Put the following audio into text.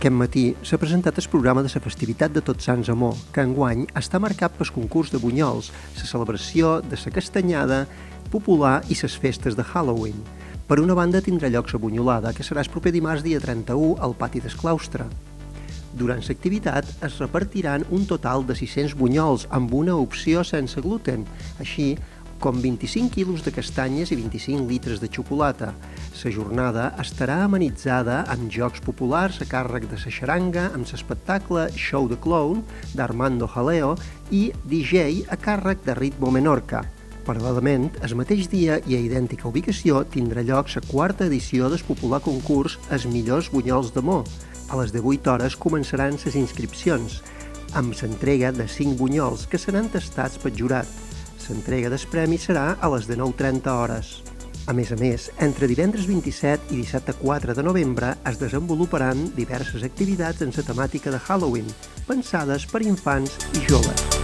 Aquest matí s'ha presentat el programa de la festivitat de Tots Sants Amor, que enguany està marcat pel concurs de bunyols, la celebració de la castanyada popular i les festes de Halloween. Per una banda tindrà lloc la bunyolada, que serà el proper dimarts dia 31 al pati del claustre. Durant l'activitat es repartiran un total de 600 bunyols amb una opció sense gluten, així com 25 quilos de castanyes i 25 litres de xocolata. La jornada estarà amenitzada amb jocs populars a càrrec de la xaranga, amb l'espectacle Show the Clown d'Armando Jaleo i DJ a càrrec de Ritmo Menorca. Paral·lelament, el mateix dia i a idèntica ubicació tindrà lloc la quarta edició del popular concurs Els millors bunyols d'amor. A les 18 hores començaran les inscripcions, amb l'entrega de 5 bunyols que seran tastats pel jurat. L'entrega del premi serà a les 19:30 hores. A més, entre divendres 27 i dissabte 4 de novembre es desenvoluparan diverses activitats en la temàtica de Halloween, pensades per infants i joves.